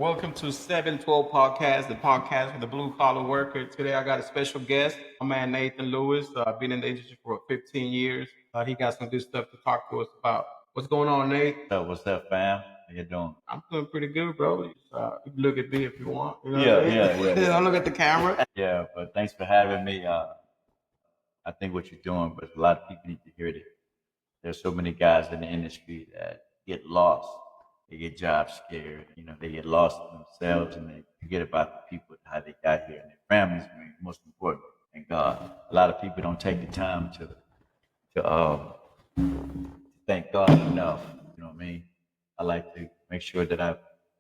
Welcome to 712 Podcast, the podcast for the blue collar worker. Today I got a special guest, my man Nathan Lewis. I've been in the industry for 15 years. He got some good stuff to talk to us about. What's going on, Nate? What's up, fam? How you doing? I'm doing pretty good, bro. You can look at me if you want. You know Yeah, what I mean? yeah. Don't look at the camera. Yeah, but thanks for having me. I think what you're doing, but a lot of people need to hear this. There's so many guys in the industry that get lost. They get job scared. They get lost in themselves and they forget about the people, how they got here, and their families, man, most important, and God. A lot of people don't take the time to thank God enough. You know what I mean? I like to make sure that I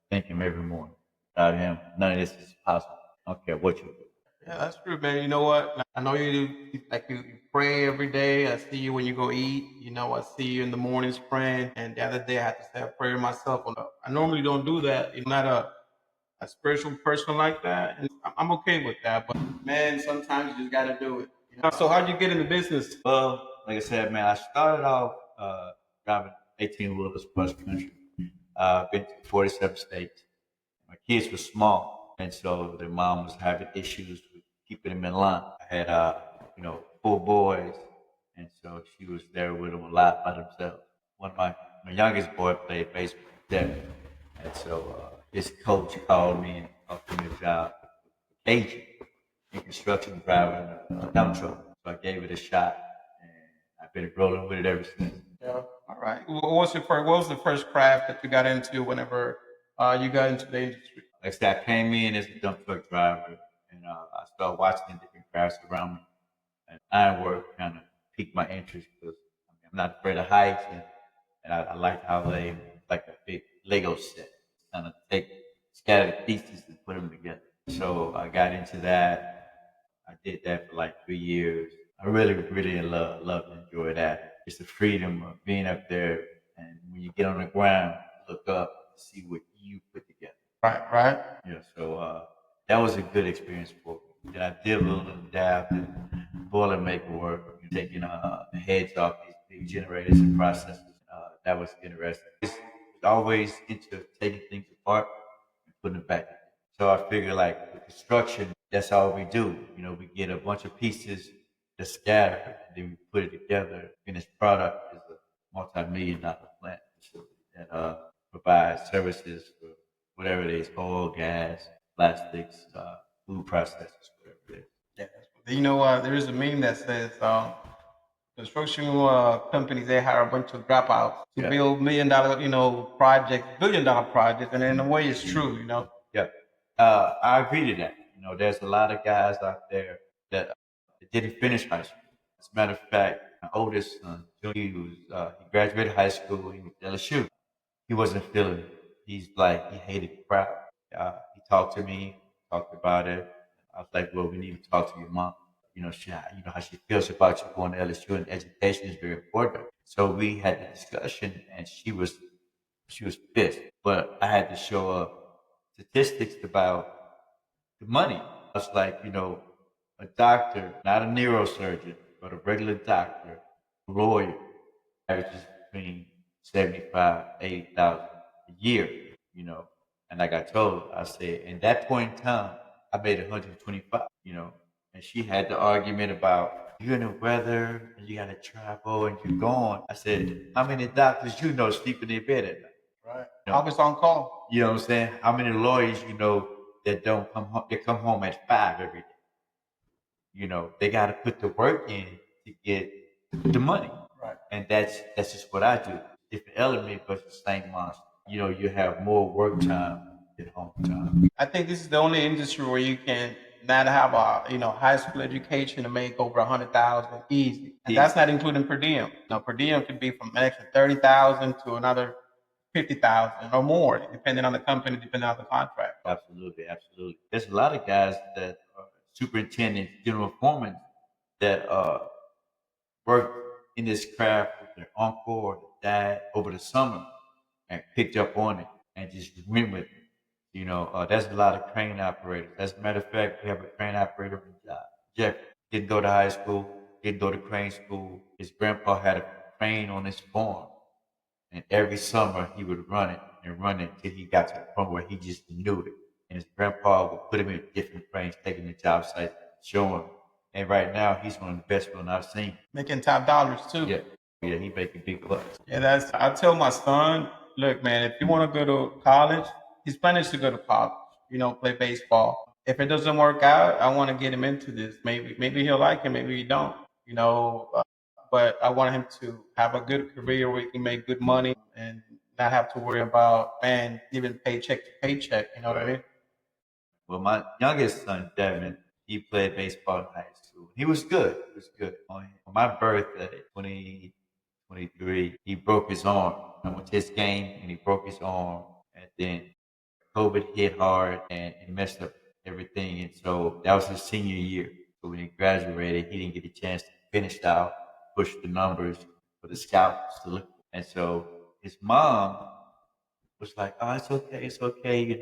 thank Him every morning. Without Him, none of this is possible. I don't care what you do. Yeah, that's true, man. You know what? I know you pray every day. I see you when you go eat. I see you in the mornings praying. And the other day I had to say a prayer myself. I normally don't do that. I'm not a spiritual person like that. And I'm okay with that. But man, sometimes you just got to do it. So how'd you get into business? Well, like I said, man, I started off driving 18 wheelers cross country. Been to 47 states. My kids were small, and so their mom was having issues with keeping them in line. I had, 4 boys, and so she was there with them a lot by themselves. One of my youngest boy played baseball there, and so his coach called me and offered me a job, agent in construction, driving a dump truck. So I gave it a shot, and I've been rolling with it ever since. Yeah. All right. What was the first craft that you got into whenever you got into the industry? Like I said, I came in as a dump truck driver, and I started watching the different crafts around me. And ironwork kind of piqued my interest because I'm not afraid of heights, and I like how they like a big Lego set, kind of take scattered pieces and put them together. So I got into that. I did that for like 3 years. I really, really love and enjoy that. It's the freedom of being up there, and when you get on the ground, look up, see what you put together. Right. Right. Yeah, so that was a good experience for me. Then I dibbled and dabbed in Boilermaker work, taking the heads off these big generators and processors. That was interesting. It's always into taking things apart and putting it back. So I figure like with construction, that's all we do. We get a bunch of pieces that's scattered, and then we put it together. Finished product is a multi-million-dollar plant facility that provides services for whatever it is, oil, gas, plastics, food processors, whatever it is. Yeah. There is a meme that says construction companies they hire a bunch of dropouts to Yeah. build $1 million, projects, $1 billion projects, and in a way, it's true. Yeah. I agree to that. There's a lot of guys out there that didn't finish high school. As a matter of fact, my oldest son, he graduated high school. He went to LSU. He wasn't feeling it. He's like, he hated the crowd. He talked to me, talked about it. I was like, well, we need to talk to your mom. You know how she feels about you going to LSU, and education is very important. So we had the discussion, and she was pissed. But I had to show her statistics about the money. I was like, a doctor, not a neurosurgeon, but a regular doctor, a lawyer, averages between 75, 80,000 a year, And like I told her, I said, in that point in time, I made 125, and she had the argument about you're in the weather and you got to travel and you're gone. I said, how many doctors sleep in their bed at night? Right. You I know, was on call. you know what I'm saying? How many lawyers that don't come home? They come home at 5 every day. They got to put the work in to get the money. Right. And that's just what I do. Different element, but it's the same monster. You have more work time than home time. I think this is the only industry where you can not have a high school education to make over 100,000 easy, and that's not including per diem. Now, per diem could be from an extra 30,000 to another 50,000 or more, depending on the company, depending on the contract. Absolutely, absolutely. There's a lot of guys that are superintendents, general foremen that work in this craft with their uncle or their dad over the summer and picked up on it and just went with it. There's a lot of crane operators. As a matter of fact, we have a crane operator on the job. Jeff didn't go to high school, didn't go to crane school. His grandpa had a crane on his farm, and every summer he would run it and running till he got to the point where he just knew it. And his grandpa would put him in different frames, taking the job site, showing him. And right now, he's one of the best ones I've seen. Making top dollars too. Yeah, yeah, he making big bucks. Yeah, I tell my son, look, man, if you want to go to college, he's planning to go to college, play baseball. If it doesn't work out, I want to get him into this. Maybe he'll like it, maybe he don't, but I want him to have a good career where he can make good money and not have to worry about, man, living paycheck to paycheck. You know what I mean? Well, my youngest son, Devin, he played baseball in high school. He was good. He was good. On my birthday, 2023, he broke his arm. I went to his game and he broke his arm. And then COVID hit hard and it messed up everything. And so that was his senior year. So when he graduated, he didn't get a chance to finish out, push the numbers for the scouts to look. And so his mom was like, "Oh, it's okay, you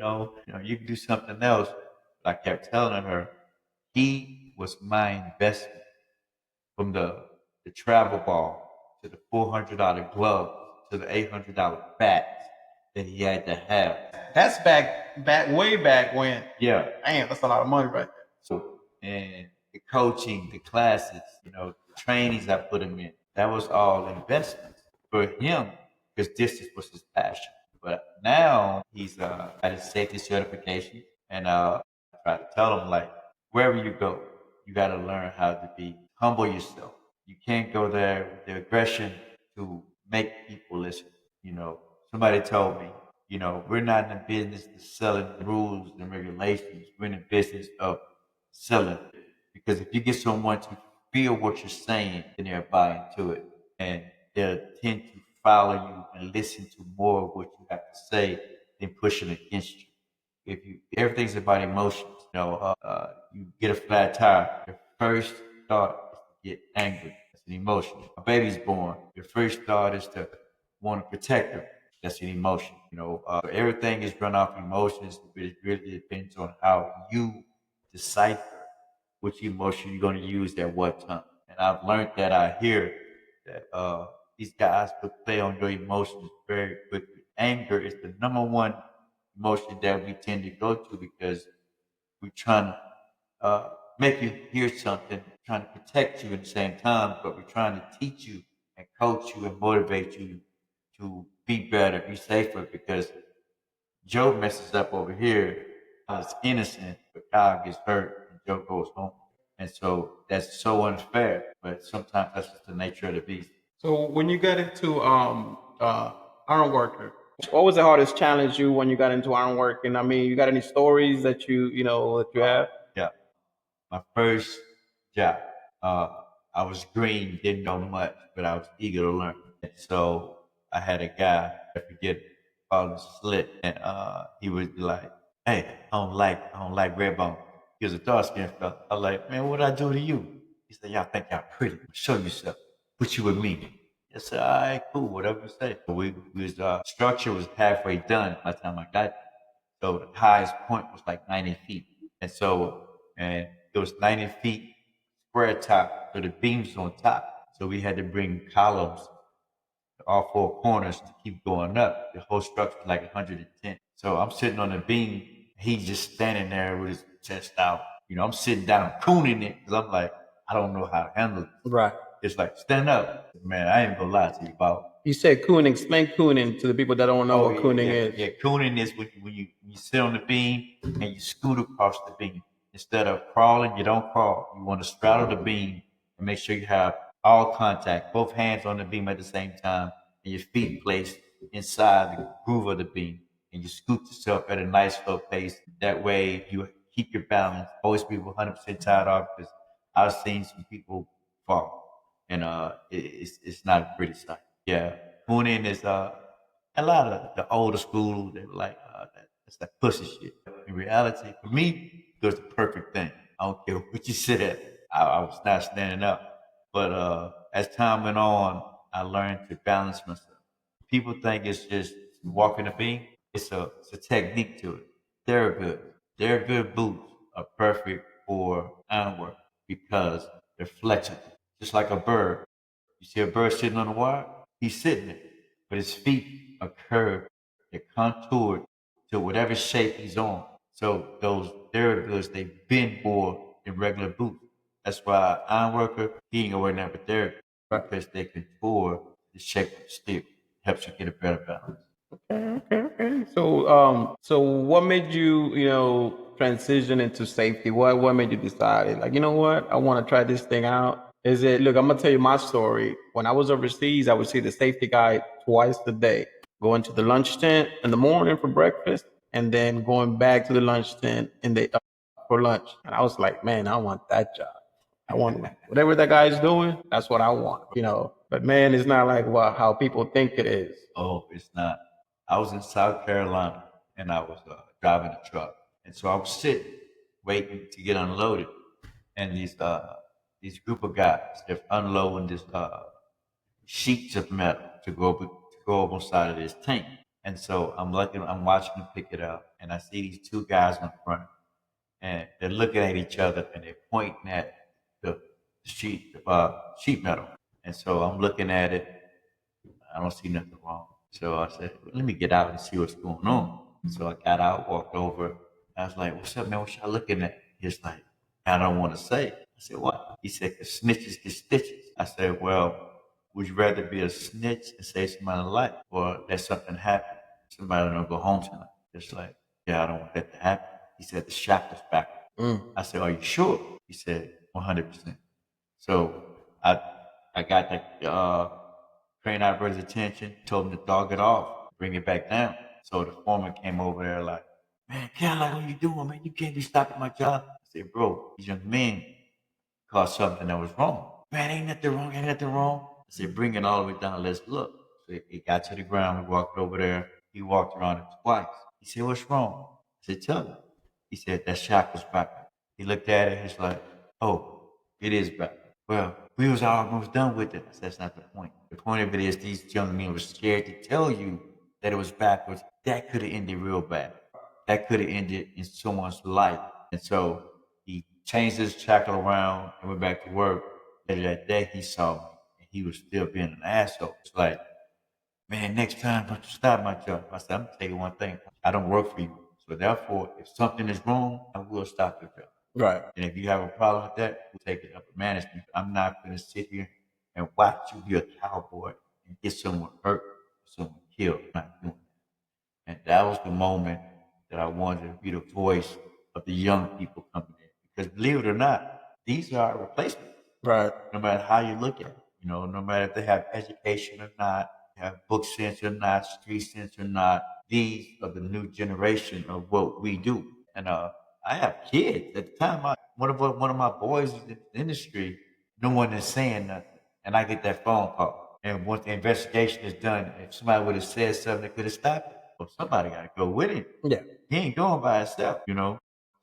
can do something else." But I kept telling her he was my investment from the travel ball to the $400 glove to the $800 bat that he had to have. That's way back when. Yeah. Damn, that's a lot of money right there. So, and the coaching, the classes, the trainings I put him in, that was all investments for him because this was his passion. But now he's at his safety certification, and I try to tell him like, wherever you go, you got to learn how to be humble yourself. You can't go there with the aggression to make people listen. Somebody told me, we're not in the business of selling rules and regulations. We're in the business of selling. Because if you get someone to feel what you're saying, then they'll buy into it. And they'll tend to follow you and listen to more of what you have to say than pushing against you. Everything's about emotions. You get a flat tire. Your first thought is to get angry. That's an emotion. A baby's born. Your first thought is to want to protect them. That's an emotion. Everything is run off emotions. It really depends on how you decipher which emotion you're going to use at what time. And I've learned that out here that these guys could play on your emotions very quickly. Anger is the number one emotion that we tend to go to because we're trying to make you hear something, trying to protect you at the same time, but we're trying to teach you and coach you and motivate you to be better, be safer, because Joe messes up over here. It's innocent, but Kyle gets hurt and Joe goes home. And so that's so unfair, but sometimes that's just the nature of the beast. So when you got into iron worker, what was the hardest challenge you when you got into iron working? I mean, you got any stories that that you have? Yeah. My first job, I was green, didn't know much, but I was eager to learn. And so I had a guy, I forget, called him Slit, and he would be like, "Hey, I don't like red bone." He was a dark skinned fella. I was like, "Man, what I do to you?" He said, "Y'all think y'all pretty. Show yourself. Put you with me." I said, "All right, cool, whatever you say." We was structure was halfway done by the time I got there. So the highest point was like 90 feet. And it was 90 feet square top, so the beams on top. So we had to bring columns to all four corners to keep going up. The whole structure was like 110. So I'm sitting on the beam. He's just standing there with his chest out. I'm sitting down, I'm cooning it because I'm like, I don't know how to handle it. Right. It's like, stand up. Man, I ain't gonna lie to you about. You said cooning. Explain cooning to the people that don't know what cooning is. Yeah, cooning is when you sit on the beam and you scoot across the beam. Instead of crawling, you don't crawl. You want to straddle the beam and make sure you have all contact, both hands on the beam at the same time, and your feet placed inside the groove of the beam. And you scoot yourself at a nice slow pace. That way you keep your balance. Always be 100% tied off because I've seen some people fall. And it's not a pretty sight. Yeah, Cooning is a lot of the older school. They were like, that's that pussy shit. In reality, for me, it was the perfect thing. I don't care what you said. I was not standing up. But as time went on, I learned to balance myself. People think it's just walking a beam. It's a technique to it. They're good. They're good boots are perfect for ironwork because they're flexible, just like a bird. You see a bird sitting on the wire? He's sitting there, but his feet are curved They're contoured to whatever shape he's on. So those dairy goods, they bend more than regular boots. That's why iron worker, he ain't gonna wear nothing but dairy Right. because they contour the shape of the steel. Helps you get a better balance. Okay. So what made you, transition into safety? What made you decide, like, you know what, I want to try this thing out? Is it, look, I'm gonna tell you my story. When I was overseas, I would see the safety guy twice a day, going to the lunch tent in the morning for breakfast, and then going back to the lunch tent in the for lunch. And I was like, man, I want that job. I want whatever that guy's doing. That's what I want. But man, it's not like how people think it is. Oh, it's not. I was in South Carolina and I was driving a truck, and so I was sitting waiting to get unloaded, and these group of guys they're unloading this sheets of metal to go up on side of this tank. And so I'm watching them pick it up, and I see these two guys in front, and they're looking at each other, and they're pointing at the sheet metal. And so I'm looking at it, I don't see nothing wrong. So I said, let me get out and see what's going on. So I got out, walked over. I was like, what's up, man? What y'all looking at? He's like, I don't want to say. I said, what? He said, 'cause snitches get stitches. I said, well, would you rather be a snitch and save somebody's life or let something happen? Somebody don't go home tonight. Just like, yeah, I don't want that to happen. He said, the shackle's back. I said, are you sure? He said, 100%. So I I got that crane operator's attention, told him to dog it off, bring it back down. So the foreman came over there like, man, Cadillac, what you doing, man? You can't be stopping my job. I said, bro, these young men caught something that was wrong. Man, ain't nothing wrong. I said, bring it all the way down, let's look. So it got to the ground, we walked over there. He walked around it twice. He said, what's wrong? I said, tell me. He said, that shock was back. He looked at it, he's like, oh, it is back. Well, we was almost done with it. I said, that's not the point. The point of it is these young men were scared to tell you that it was backwards. That could have ended real bad. That could have ended in someone's life. And so he changed his shackle around and went back to work. Later that day, he saw me, and he was still being an asshole. It's like, man, next time, don't you stop my job. I said, I'm going to tell you one thing. I don't work for you. So therefore, if something is wrong, I will stop your job. Right. And if you have a problem with that, we'll take it up with management. I'm not going to sit here and watch you be a cowboy and get someone hurt or someone killed. I'm not doing that. And that was the moment that I wanted to be the voice of the young people coming in. Because believe it or not, these are replacements. Right. No matter how you look at it, no matter if they have education or not, have book sense or not, street sense or not, these are the new generation of what we do. And I have kids. At the time, one of my boys is in the industry. No one is saying nothing, and I get that phone call. And once the investigation is done, if somebody would have said something that could have stopped it, well, somebody got to go with him. Yeah. He ain't going by himself.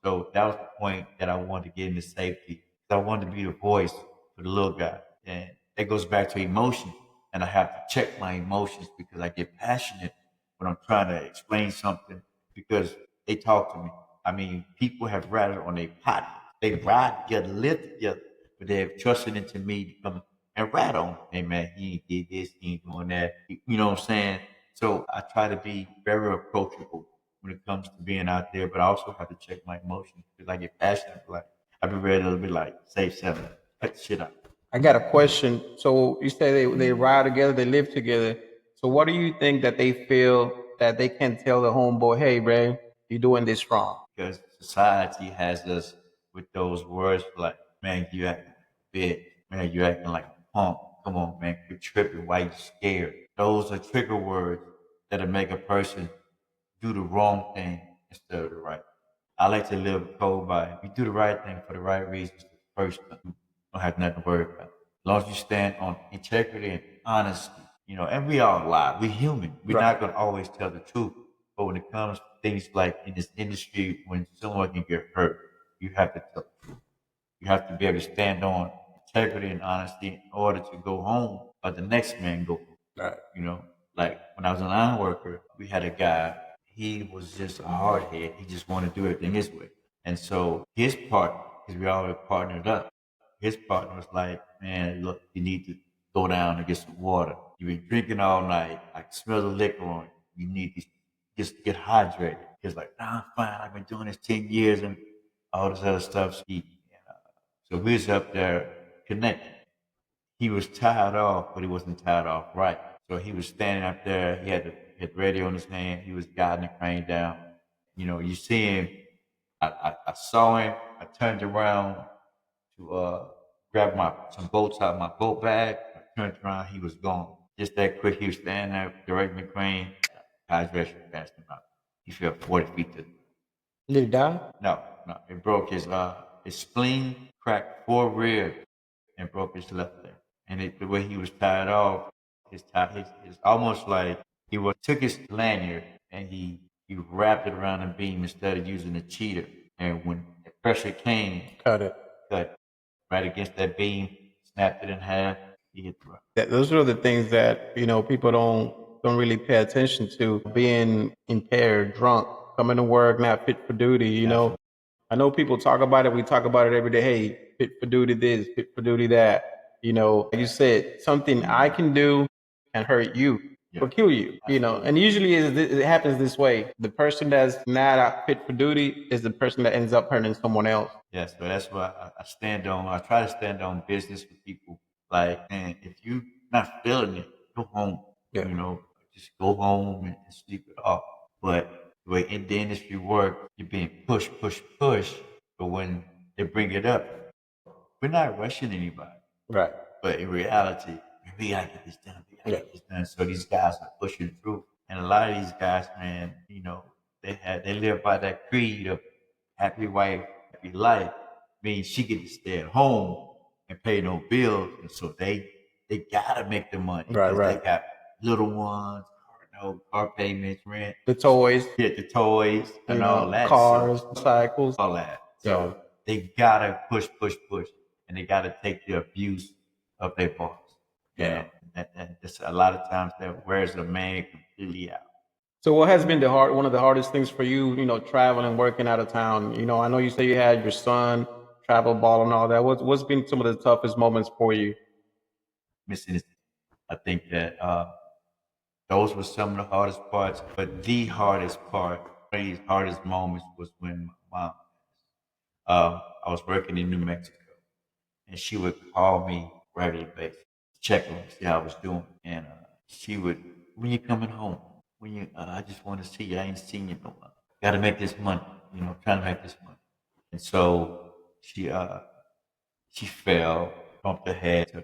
So that was the point that I wanted to get into safety. I wanted to be the voice for the little guy, and that goes back to emotion. And I have to check my emotions because I get passionate when I'm trying to explain something because they talk to me. I mean, people have ratted on their pot. They ride together, live together, but they have trusted into me to come and rat on. Hey man, he ain't did this, he ain't doing that. You know what I'm saying? So I try to be very approachable when it comes to being out there, but I also have to check my emotions because I get passionate. Like I be ready to be like, save seven, cut the shit out. I got a question. So you say they ride together, they live together. So what do you think that they feel that they can tell the homeboy, hey, Ray, you're doing this wrong? Because society has us with those words like, man, you acting big, man, you acting like a punk. Come on, man, you're tripping. Why you scared? Those are trigger words that'll make a person do the wrong thing instead of the right. I like to live a code by if you do the right thing for the right reasons, the first thing, you don't have nothing to worry about. As long as you stand on integrity and honesty, and we all lie. We're human. We're Right. not going to always tell the truth. But when it comes to things like in this industry, when someone can get hurt, you have to tell the truth. You have to be able to stand on integrity and honesty in order to go home or the next man go home. Right. Like when I was an line worker, we had a guy, he was just a hardhead. He just wanted to do everything his way. And so his partner, because we all partnered up, his partner was like, man, look, you need to go down and get some water. You've been drinking all night. I can smell the liquor on you. You need these. just get hydrated. He was like, nah, I'm fine. I've been doing this 10 years and all this other stuff. So we was up there connecting. He was tied off, but he wasn't tied off right. So he was standing up there. He had the radio in his hand. He was guiding the crane down. You see him. I saw him. I turned around to grab some bolts out of my boat bag. I turned around. He was gone. Just that quick. He was standing there directing the crane. Hydration passed him out. He fell 40 feet to. Did he die? No, no. It broke his spleen, cracked 4 ribs, and broke his left leg. And the way he was tied off, it's almost like took his lanyard and he wrapped it around the beam instead of using a cheater. And when the pressure came, cut right against that beam, snapped it in half. He hit the rock. Those are the things that people don't really pay attention to. Being impaired, drunk, coming to work not fit for duty. I know people talk about it. We talk about it every day. Hey, fit for duty this, fit for duty that. Like you said, something I can do can hurt you or kill you. And usually it happens this way. The person that's not fit for duty is the person that ends up hurting someone else. Yes, so that's why I stand on. I try to stand on business with people. Like, man, if you not feeling it, go home. Yeah. Just go home and sleep it off. But the way in the industry work, you're being pushed, pushed, pushed. But when they bring it up, we're not rushing anybody. Right. But in reality, we gotta get this done. We gotta get this done. So these guys are pushing through, and a lot of these guys, man, they live by that creed of happy wife, happy life. Means she get to stay at home and pay no bills, and so they gotta make the money. Right, right. They got little ones, car payments, rent, The toys, get the toys, and all that. cars, cycles, all that. So they gotta push, push, push, and they gotta take the abuse of their boss. Yeah. And it's a lot of times that wears a man completely out. So what has been one of the hardest things for you, traveling, working out of town? I know you say you had your son, travel ball and all that. What's been some of the toughest moments for you? Missing it. I think that those were some of the hardest parts, but the hardest part, the hardest moments was when my mom, I was working in New Mexico, and she would call me regular basis, check on me, see how I was doing, and she would, when you coming home? I just want to see you. I ain't seen you no more. Got to make this money, trying to make this money. And so she fell, bumped her head, so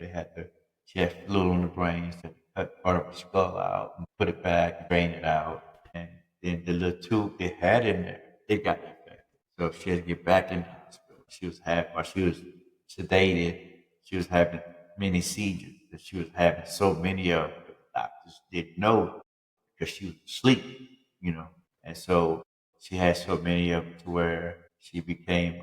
she had fluid on the brain, so they cut part of her skull out and put it back, drain it out. And then the little tube they had in there, it got infected. So she had to get back in the hospital. While she was sedated, she was having many seizures that she was having so many of them. The doctors didn't know because she was asleep, And so she had so many of them to where she became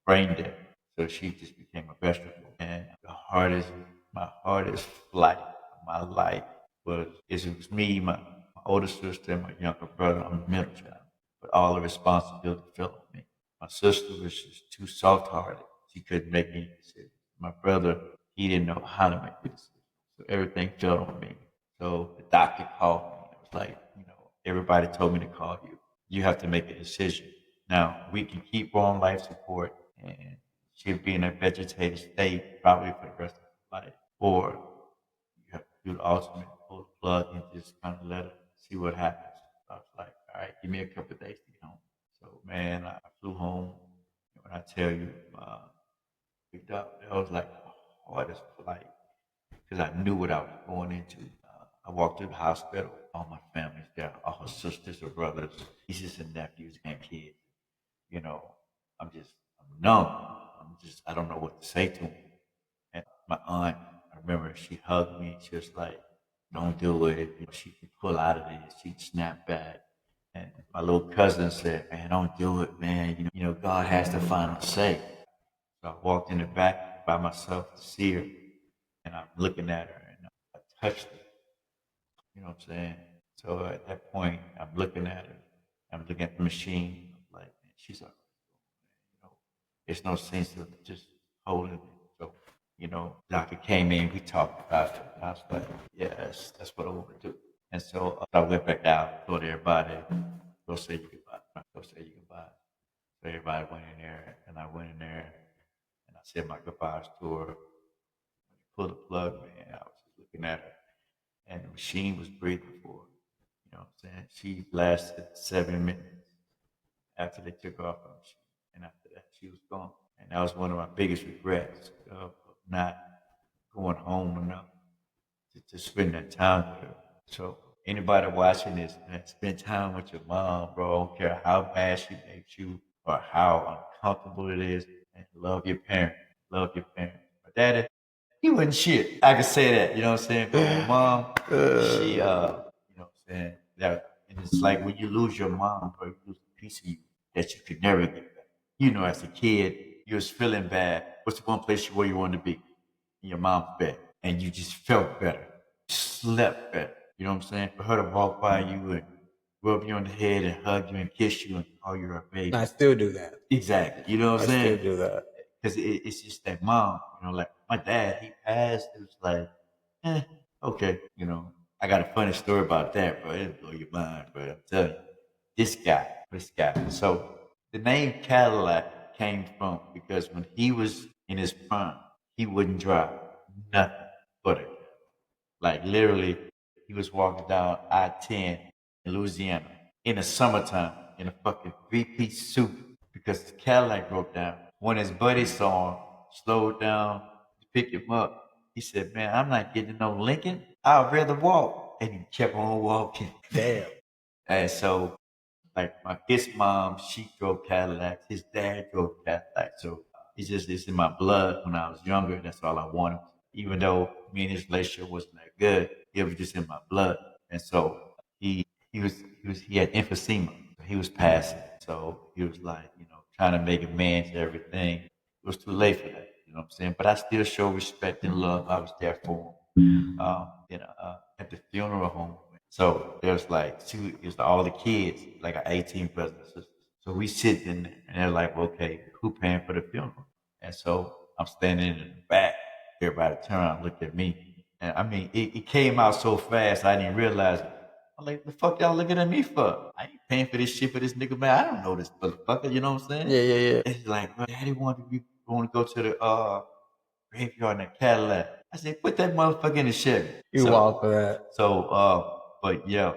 brain dead. So she just became a vegetable. And my hardest flight of my life it was me, my older sister, and my younger brother. I'm the middle child. But all the responsibility fell on me. My sister was just too soft-hearted. She couldn't make any decisions. My brother, he didn't know how to make the decision. So everything fell on me. So the doctor called me. It was like, everybody told me to call you. You have to make a decision. Now, we can keep her on life support and she'll be in a vegetative state probably for the rest of her life. Or you have to do the ultimate, pull the plug and just kind of let her see what happens. So I was like, all right, give me a couple of days to get home. So, man, I flew home. When I tell you, that was like the hardest flight because I knew what I was going into. I walked through the hospital, all my family's there, all her sisters or brothers, nieces and nephews and kids. I'm numb. I don't know what to say to them. And my aunt, I remember she hugged me. She was like, don't do it. She could pull out of this. She'd snap back. And my little cousin said, man, don't do it, man. God has the final say. So I walked in the back by myself to see her. And I'm looking at her and I touched her. You know what I'm saying? So at that point, I'm looking at her. I'm looking at the machine. I'm like, man, she's all right. There's no sense of just holding it. So, doctor came in, we talked about it. I was like, yes, that's what I want to do. And so I went back out, told everybody, go say you goodbye, go say you goodbye. So everybody went in there, and I went in there, and I said my goodbyes to her. When you pulled the plug, man, I was just looking at her, and the machine was breathing for her. You know what I'm saying? She lasted 7 minutes after they took off her machine, and after that, she was gone. And that was one of my biggest regrets of not going home enough to spend that time with her. So anybody watching this, man, spend time with your mom, bro. I don't care how bad she makes you or how uncomfortable it is. And love your parents. Love your parents. My daddy, he wasn't shit. I can say that, you know what I'm saying? But my mom, she you know what I'm saying? That and it's like when you lose your mom, bro, you lose a piece of you that you could never get back. You know, as a kid, you was feeling bad. What's the one place where you wanted to be? In your mom's bed. And you just felt better. Slept better. You know what I'm saying? For her to walk by you and rub you on the head and hug you and kiss you and call you her baby. I still do that. Exactly. You know what I'm I still saying? do that. Because it's just that mom, you know, like my dad, he passed. It was like, okay. You know, I got a funny story about that, bro. It'll blow your mind, bro. I'm telling you. This guy. So the name Cadillac came from because when he was in his prime, he wouldn't drive nothing but it. Like literally, he was walking down I-10 in Louisiana in the summertime in a fucking three-piece suit because the Cadillac broke down. When his buddy saw him, slowed down to pick him up, he said, "Man, I'm not getting no Lincoln. I'd rather walk." And he kept on walking. Damn. And so, like his mom, she drove Cadillacs. His dad drove Cadillacs. So it's in my blood. When I was younger, that's all I wanted. Even though me and his relationship wasn't that good, it was just in my blood. And so he had emphysema. He was passing. So he was like, you know, trying to make amends to everything. It was too late for that. You know what I'm saying? But I still show respect and love. I was there for him. At the funeral home. So there's like it's all the kids, like 18 brothers and sisters. So we sit in there and they're like, okay, who paying for the funeral? And so I'm standing in the back. Everybody turn around and look at me. And I mean, it came out so fast, I didn't realize it. I'm like, the fuck y'all looking at me for? I ain't paying for this shit for this nigga, man. I don't know this motherfucker, you know what I'm saying? Yeah, yeah, yeah. It's like, well, daddy want to go to the graveyard in a Cadillac. I said, put that motherfucker in the Chevy. You walk for that. But yeah,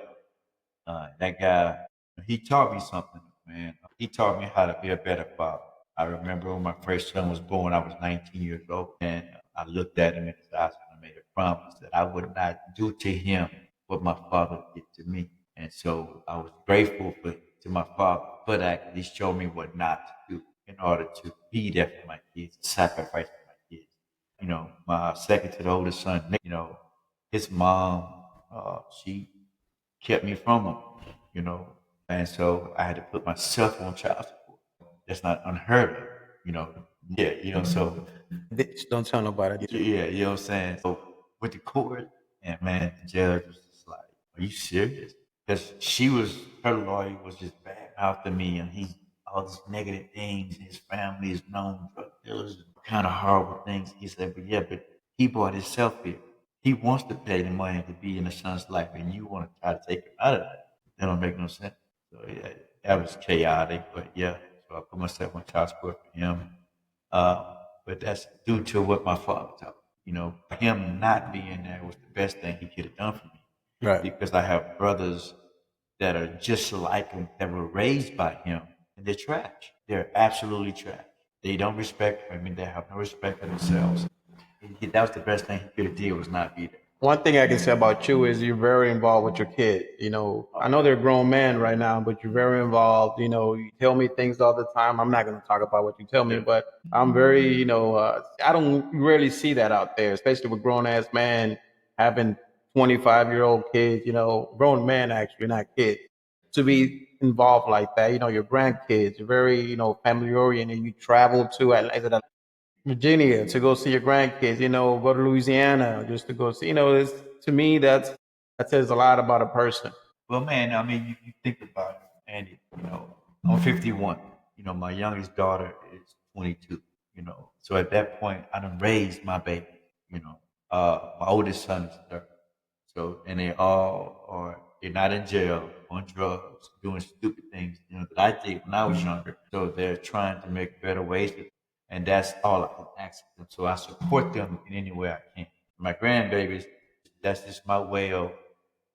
that guy, he taught me something, man. He taught me how to be a better father. I remember when my first son was born, I was 19 years old, and I looked at him in his eyes and I made a promise that I would not do to him what my father did to me. And so I was grateful to my father for that. He showed me what not to do in order to be there for my kids, sacrifice for my kids. You know, my second to the oldest son, Nick, you know, his mom, she kept me from him, you know. And so I had to put myself on child support. That's not unheard of, you know. Yeah, you know, so Bitch, don't tell nobody. yeah, you know what I'm saying? So with the court, and man, the judge was just like, are you serious? Because her lawyer was just bad mouthing me, and he, all these negative things. His family is known drug dealers, kind of horrible things. He said, but yeah, but he brought himself here. He wants to pay the money to be in his son's life, and you want to try to take him out of that. That don't make no sense. So yeah, that was chaotic, but yeah. So I put myself on child support for him. But that's due to what my father taught me. You know, him not being there was the best thing he could have done for me. Right. Because I have brothers that are just like him that were raised by him, and they're trash. They're absolutely trash. They don't respect him, and they have no respect for themselves. That was the best thing he could have did was not be there. One thing I can say about you is you're very involved with your kid. You know, I know they're grown men right now, but you're very involved. You know, you tell me things all the time. I'm not going to talk about what you tell me, but I'm very, I don't rarely see that out there, especially with grown ass man having 25-year-old kids, grown men actually, not kids, to be involved like that. You know, your grandkids, you're very, family oriented. You travel to, is it Virginia to go see your grandkids, go to Louisiana just to go see, to me, that says a lot about a person. Well, man, I mean, you think about it, Andy. I'm 51. My youngest daughter is 22. So at that point, I done raised my baby. My oldest son is 30. So, and they're not in jail, on drugs, doing stupid things, that I did when I was younger. So they're trying to make better ways. And that's all I can ask them. So I support them in any way I can. My grandbabies, that's just my way of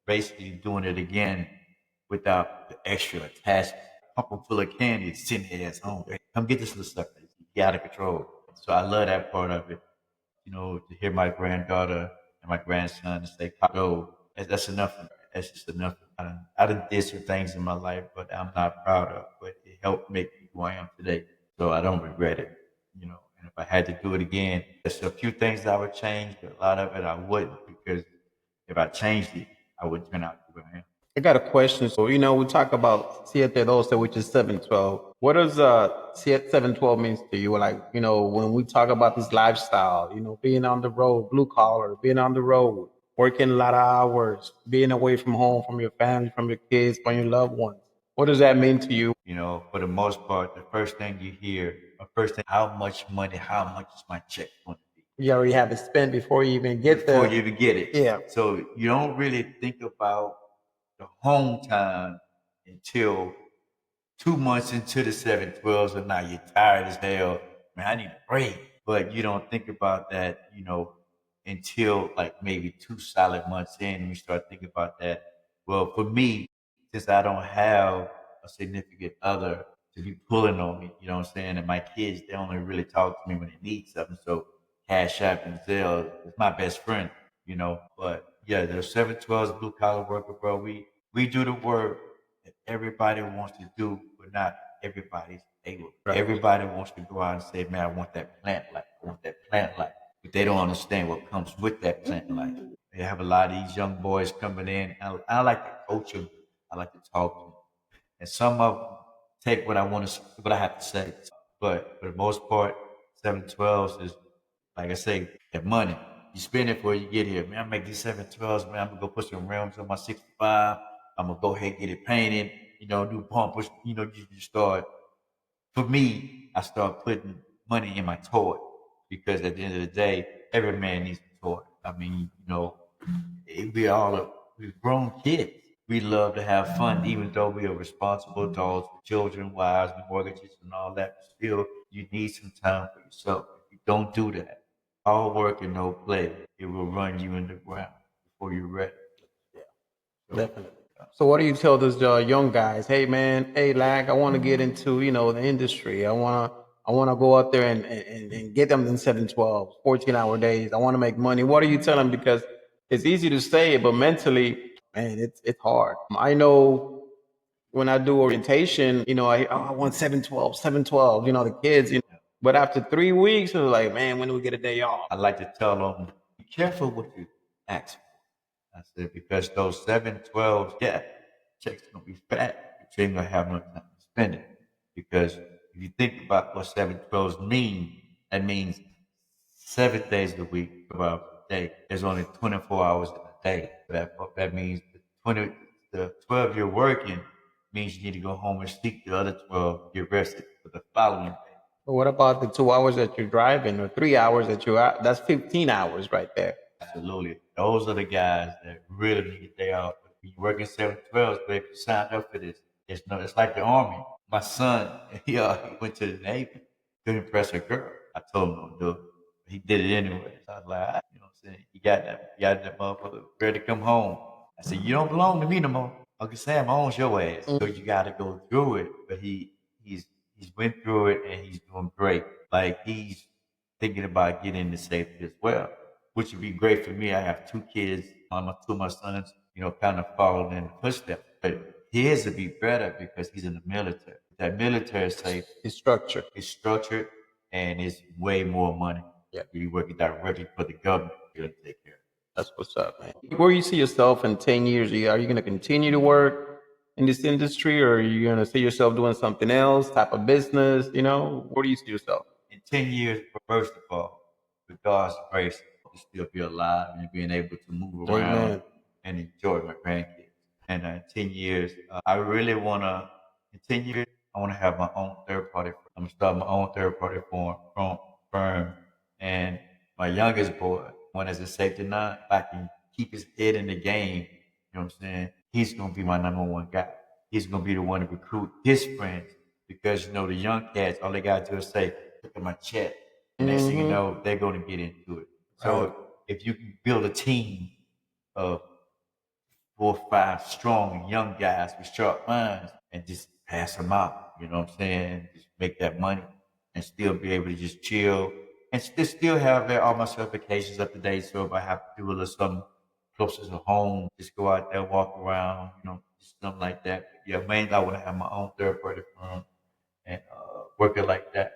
basically doing it again without the extra attachment. Pump them full of candy, send their ass home. Hey, come get this little stuff. You out of control. So I love that part of it. To hear my granddaughter and my grandson say, "Pop, that's enough. That's just enough." I done did some things in my life, but I'm not proud of. But it helped make me who I am today, so I don't regret it. And if I had to do it again, there's a few things I would change, but a lot of it I wouldn't, because if I changed it, I wouldn't turn out who I am. I got a question. So, we talk about Siete Doce, which is 712. What does 712 means to you? Like, when we talk about this lifestyle, being on the road, blue collar, being on the road, working a lot of hours, being away from home, from your family, from your kids, from your loved ones. What does that mean to you? For the most part, the first thing you hear, the first thing, how much money, how much is my check going to be? You already have it spent before you even get Before there. you even get it. Yeah. So you don't really think about the home time until 2 months into the 712s, and now you're tired as hell. Man, I need a break. But you don't think about that, until like maybe 2 solid months in, and you start thinking about that. Well, for me, since I don't have a significant other to be pulling on me, you know what I'm saying? And my kids, they only really talk to me when they need something. So Cash App and Zelle is my best friend. But yeah, the 712s, blue collar worker, bro. We do the work that everybody wants to do, but not everybody's able. Right. Everybody wants to go out and say, "Man, I want that plant life. I want that plant life." But they don't understand what comes with that plant life. They have a lot of these young boys coming in. I like to coach them. I like to talk to them. And some of them take what I have to say. But for the most part, 712s is, like I say, that money. You spend it before you get here. Man, I make these 712s, man. I'm gonna go put some rims on my 65. I'm gonna go ahead and get it painted, do bumpers, you start. For me, I start putting money in my toy, because at the end of the day, every man needs a toy. I mean, we're grown kids. We love to have fun, even though we are responsible adults with children, wives, mortgages, and all that. Still, you need some time for yourself. If you don't do that, all work and no play, it will run you in the ground before you're ready. So, Definitely. So what do you tell those young guys? Hey man, hey lag, I want to get into the industry. I want to go out there and get them in 712, 14-hour days. I want to make money. What do you tell them? Because it's easy to say it, but mentally, man, it's hard. I know when I do orientation, I want 712, 712. The kids, but after 3 weeks, it's like, man, when do we get a day off? I like to tell them, be careful what you ask for. I said, because those 712s, yeah, checks gonna be fat, but you ain't gonna have no time to spend it. Because if you think about what 712s mean, that means 7 days a week, 12 hours a day. There's only 24 hours in a day. That means the 12 you're working means you need to go home and sleep. The other 12, get rested for the following day. But what about the 2 hours that you're driving or 3 hours that you're out? That's 15 hours right there. Absolutely. Those are the guys that really need to day off. If you're working 712s, but if you signed up for this, it's like the army. My son, he went to the Navy to impress a girl. I told him don't do it. He did it anyway. So I was like, what I'm saying? You got that motherfucker ready to come home. I said, you don't belong to me no more. Uncle Sam owns your ass. So you gotta go through it. But he's went through it and he's doing great. Like he's thinking about getting into safety as well, which would be great for me. I have two kids. Two of my sons, kind of following in the footsteps. But his would be better because he's in the military. That military safe It's structure. is structured and it's way more money. Yeah. You're working directly for the government. You're gonna take care of it. That's what's up, man. Where you see yourself in 10 years? Are you going to continue to work in this industry, or are you going to see yourself doing something else, type of business? Where do you see yourself? In 10 years, first of all, with God's grace, to still be alive and being able to move around Amen. and enjoy my grandkids. And in 10 years, I really want to, in 10 years, I want to have my own third party. I'm going to start my own third party firm. And my youngest boy, one as a safety nine, back in keep his head in the game, you know what I'm saying? He's gonna be my number one guy. He's gonna be the one to recruit his friends because the young cats, all they gotta do is say, look at my check. And next thing you know, they're gonna get into it. So if you can build a team of 4 or 5 strong young guys with sharp minds and just pass them out. You know what I'm saying? Just make that money and still be able to just chill and still have all my certifications up to date. So if I have to do a little something closer to home, just go out there, walk around, just something like that. But yeah, mainly I want to have my own third party firm and work it like that.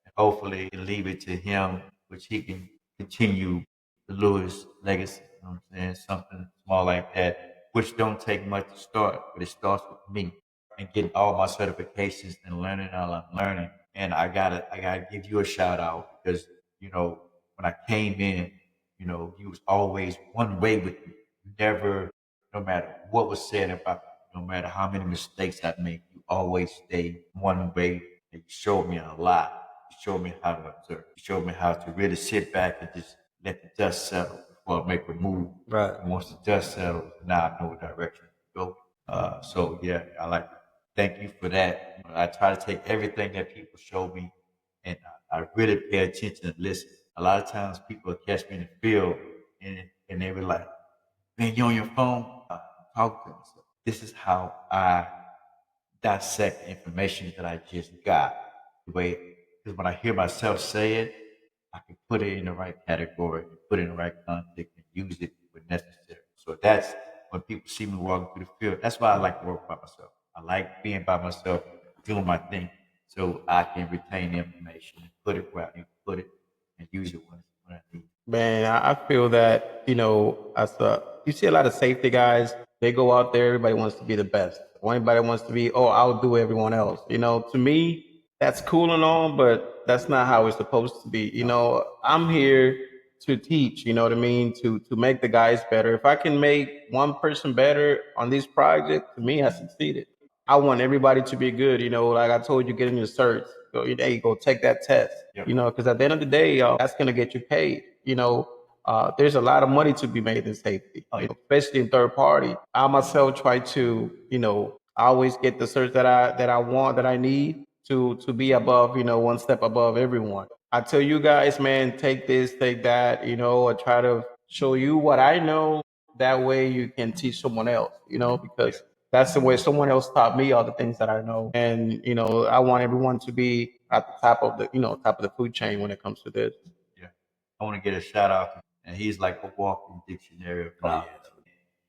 And hopefully leave it to him, which he can continue the Lewis legacy. You know what I'm saying? Something small like that, which don't take much to start, but it starts with me and getting all my certifications and learning all I'm learning. And I gotta give you a shout out because, when I came in, you was always one way with me. You never, no matter what was said about me, no matter how many mistakes I made, you always stayed one way. And you showed me a lot. You showed me how to observe. You showed me how to really sit back and just let the dust settle before I make a move. Right. And once the dust settles, now I know what direction to go. So yeah, I like to thank you for that. I try to take everything that people show me and I really pay attention and listen. A lot of times people catch me in the field and they were like, man, you on your phone? Talk to me. So this is how I dissect the information that I just got. The way, because when I hear myself say it, I can put it in the right category, put it in the right context, and use it when necessary. So that's when people see me walking through the field. That's why I like to work by myself. I like being by myself, doing my thing, so I can retain the information and put it where I need to put it and use it when I need. Man, I feel that, you see a lot of safety guys, they go out there, everybody wants to be the best. Or anybody wants to be, outdo everyone else. To me, that's cool and all, but that's not how it's supposed to be. I'm here to teach, you know what I mean, to make the guys better. If I can make one person better on this project, to me, I succeeded. I want everybody to be good. Like I told you, getting your certs. Hey, go take that test. Yep. Because at the end of the day, that's gonna get you paid. There's a lot of money to be made in safety, especially in third party. I myself try to, always get the certs that I want, that I need to be above, one step above everyone. I tell you guys, man, take this, take that, I try to show you what I know. That way you can teach someone else, because that's the way someone else taught me all the things that I know. And, I want everyone to be at the top of the food chain when it comes to this. Yeah. I want to get a shout out, and he's like a walking dictionary of knowledge.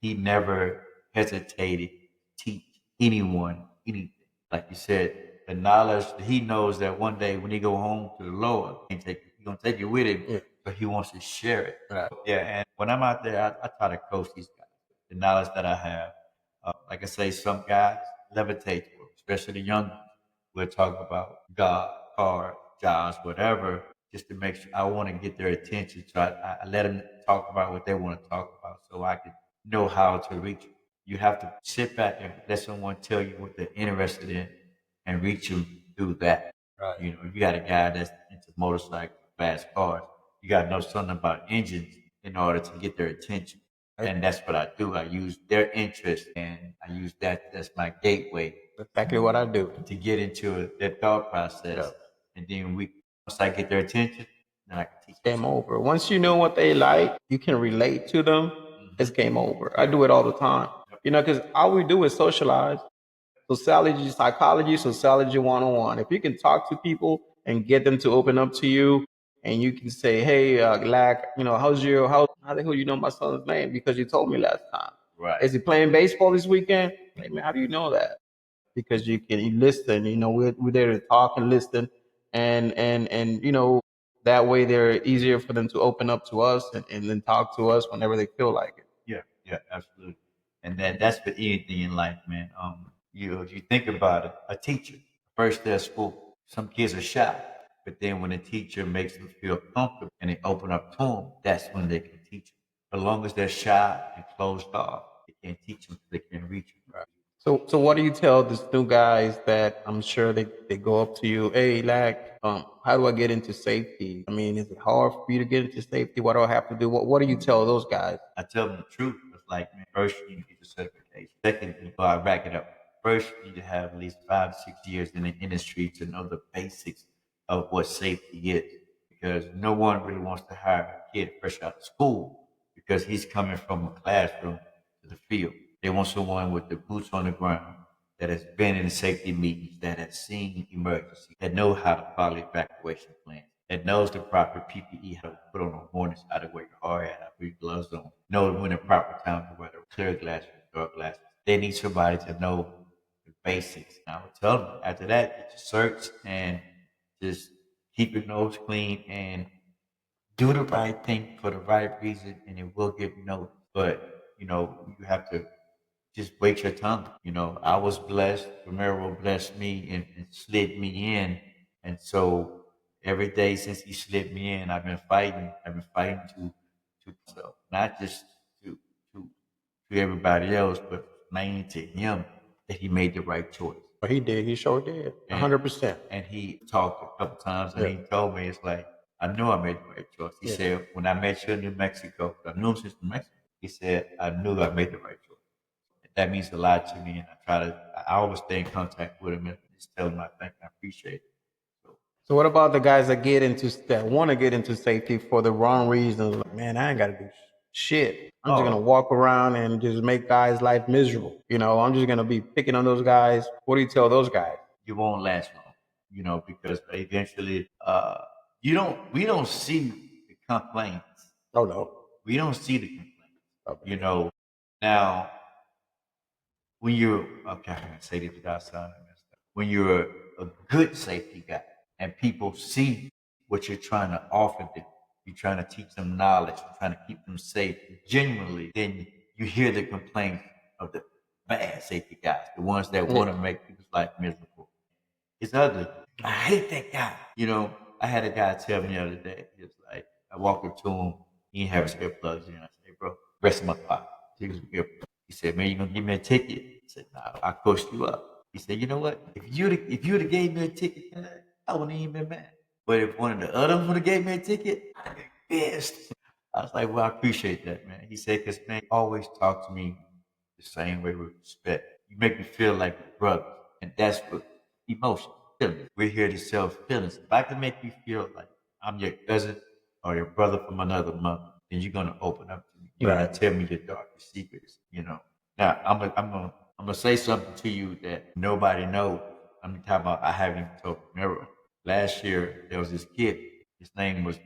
He never hesitated to teach anyone anything. Like you said, the knowledge that he knows that one day when he go home to the Lord, he's gonna take it with him, but he wants to share it. Right. Yeah, and when I'm out there, I try to coach these guys. The knowledge that I have, like I say, some guys levitate, especially the young ones. We're talking about God, cars, jobs, whatever, just to make sure I want to get their attention. So I let them talk about what they want to talk about so I can know how to reach them. You have to sit back and let someone tell you what they're interested in and reach them through that. Right. If you got a guy that's into motorcycles, fast cars, you got to know something about engines in order to get their attention. And that's what I do. I use their interest and I use that as my gateway Exactly what I do. to get into their thought process. Yeah. And then once I get their attention, then I can teach them. Game over. Once you know what they like, you can relate to them. It's game over. I do it all the time. Because all we do is socialize. Sociology, psychology, sociology 101. If you can talk to people and get them to open up to you, and you can say, "Hey, Lack, how the hell you know my son's name? Because you told me last time. Right. Is he playing baseball this weekend? Hey, man, how do you know that? Because you listen. We're there to talk and listen, and that way they're easier for them to open up to us and then talk to us whenever they feel like it. Yeah, absolutely. And that's for anything in life, man. If you think about it, a teacher, first day of school, some kids are shy, but then when a teacher makes them feel comfortable and they open up to them, that's when they can teach them. As long as they're shy and closed off, they can't teach them, they can't reach them. Right. So what do you tell these new guys that I'm sure they go up to you, hey, Lack, how do I get into safety? I mean, is it hard for you to get into safety? What do I have to do? What do you tell those guys? I tell them the truth. It's like, man, first you need to get your certification. Secondly, well, I rack it up. First, you need to have at least 5 to 6 years in the industry to know the basics of what safety is. Because no one really wants to hire a kid fresh out of school because he's coming from a classroom to the field. They want someone with the boots on the ground that has been in safety meetings, that has seen emergency, that know how to follow evacuation plans, that knows the proper PPE, how to put on a harness, how to wear your hard hat, how to put your gloves on, know when the proper time to wear the clear glasses, dark glasses. They need somebody to know the basics. And I would tell them after that, get your certs and just keep your nose clean and do the right thing for the right reason, and it will get noticed. But you have to just wait your tongue. I was blessed. Romero blessed me and slid me in, and so every day since he slid me in, I've been fighting. I've been fighting to myself, not just to to to everybody else, but mainly to him that he made the right choice. But he did. He sure did. And 100%. and he talked a couple times, and Yeah. he told me it's like I knew I made the right choice. He Yeah. said when I met you in New Mexico, I knew him since New Mexico. He said I knew I made the right choice. That means a lot to me, and I always stay in contact with him and just tell him I thank and I appreciate it. So, So what about the guys that want to get into safety for the wrong reasons? Like, man, I ain't got to do shit. I'm just gonna oh, walk around and just make guys' life miserable. I'm just gonna be picking on those guys. What do you tell those guys? you won't last long, because eventually, we don't see the complaints. Oh no. We don't see the complaints. Okay. You know, now when you're okay, I can say this without sounding messed up. When you're a good safety guy and people see what you're trying to offer them, you're trying to teach them knowledge, you're trying to keep them safe genuinely, then you hear the complaints of the bad safety guys, the ones that Yeah. want to make people's life miserable. It's ugly. I hate that guy. I had a guy tell me the other day, he was like, I walked up to him, he didn't have his earplugs in. I said, hey, bro, rest in my pocket. He said, man, you gonna give me a ticket? I said, nah, I'll coach you up. He said, you know what? If you'd have gave me a ticket, I wouldn't even been mad. But if one of the others would have gave me a ticket, I'd be pissed. I was like, well, I appreciate that, man. He said, because, man, you always talk to me the same way with respect. You make me feel like a brother. And that's what emotion, feelings. We're here to sell feelings. If I can make you feel like I'm your cousin or your brother from another mother, then you're gonna open up to me. You're gonna Right. tell me your darkest secrets. Now I'm gonna say something to you that nobody knows. I'm talking about I haven't even told Miro. Last year there was this kid. His name was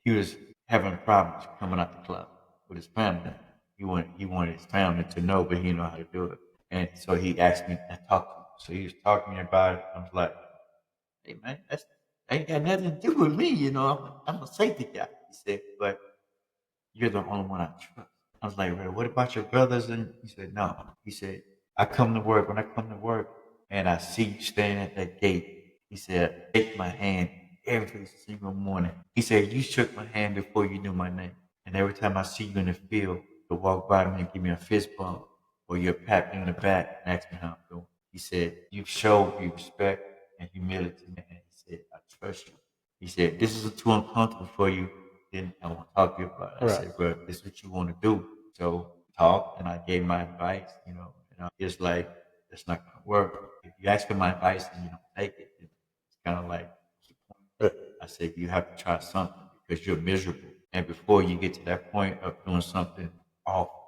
he was having problems coming out the club with his family. He wanted his family to know, but he didn't know how to do it. And so he asked me to talk to him. So he was talking to me about it. I was like, hey man, that's ain't got nothing to do with me, I'm a safety guy. He said, but you're the only one I trust. I was like, well, what about your brothers? And he said, no. He said, when I come to work and I see you standing at that gate, he said, take my hand every single morning. He said, you shook my hand before you knew my name. And every time I see you in the field, you'll walk by me and give me a fist bump or you'll pat me on the back and ask me how I'm doing. He said, you've showed me respect and humility. And he said, I trust you. He said, this is too uncomfortable for you. Then I want to talk to you about it. I Right. said, bro, this is what you want to do. So talk, and I gave my advice, and I just like, that's not going to work. If you ask for my advice and you don't take it, it's kind of like, I said, you have to try something because you're miserable. And before you get to that point of doing something awful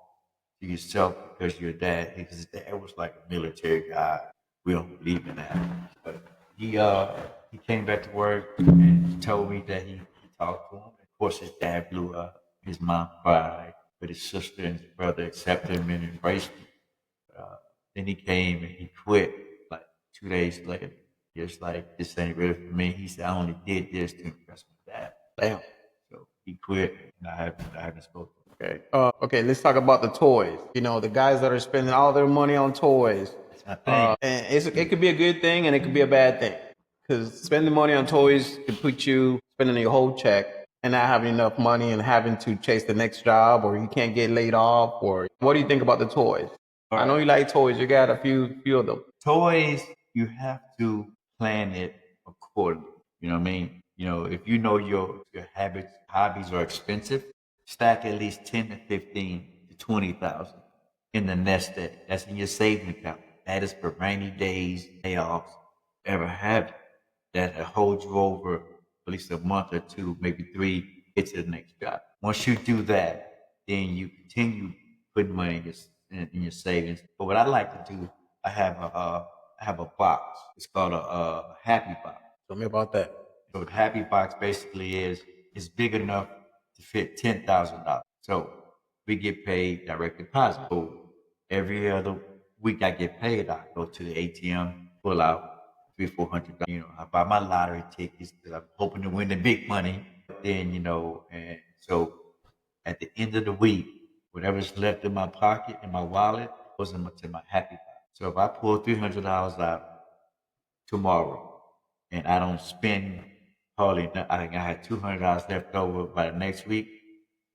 to yourself because your dad, because his dad was like a military guy. We don't believe in that. But he came back to work and he told me that he talked to him. Of course, his dad blew up. His mom cried, but his sister and his brother accepted him and embraced him. Then he came and he quit like 2 days later. Just like, this ain't really for me. He said, I only did this to impress my dad. Damn. So he quit, and I haven't spoken. Okay. Okay. Let's talk about the toys. The guys that are spending all their money on toys. That's my thing. And it could be a good thing and it could be a bad thing. Because spending money on toys could put you spending your whole check and not having enough money and having to chase the next job, or you can't get laid off. Or what do you think about the toys? I know you like toys. You got a few of them. Toys, you have to plan it accordingly. You know what I mean? You know, if you know your habits, hobbies are expensive, stack at least 10 to 15 to 20,000 in the nest egg. That's in your saving account. That is for rainy days, layoffs, ever have that holds you over at least a month or two, maybe three, get to the next job. Once you do that, then you continue putting money in your savings. But what I like to do, I have I have a box. It's called a happy box. Tell me about that. So the happy box basically is big enough to fit $10,000. So we get paid direct deposit. So every other week I get paid, I go to the ATM, pull out $300-400. You know, I buy my lottery tickets because I'm hoping to win the big money. Then, you know, and so at the end of the week, whatever's left in my pocket, in my wallet, goes into my happy box. So if I pull $300 out tomorrow and I don't spend hardly, I think I had $200 left over by the next week,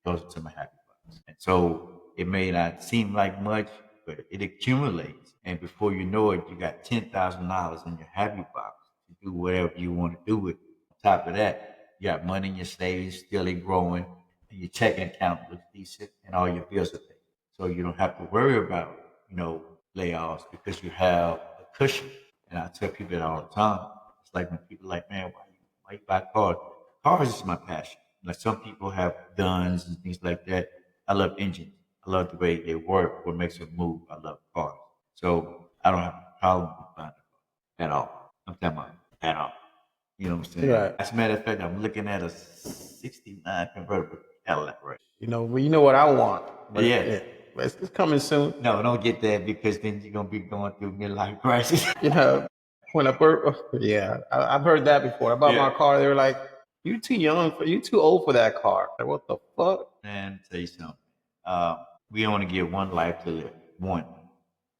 goes into my happy box. And so it may not seem like much, but it accumulates. And before you know it, you got $10,000 in your happy box to do whatever you want to do with it. On top of that, you got money in your savings, still growing, and your checking account looks decent, and all your bills are paid. So you don't have to worry about, you know, layoffs because you have a cushion. And I tell people that all the time. It's like when people are like, man, why you buy cars? Cars is my passion. Like some people have guns and things like that. I love engines. I love the way they work, what makes them move. I love cars. So I don't have a problem with buying a car at all. I'm talking about at all. You know what I'm saying? Right. As a matter of fact, I'm looking at a 69 convertible Cadillac right. Well, you know what I want. But Yeah. it's coming soon. No, don't get that because then you're gonna be going through midlife crisis. You know, when yeah, I've heard that before. I bought my car. They were like, "You too young you too old for that car." Like, what the fuck? Man, tell you something. We only get one life to live, one.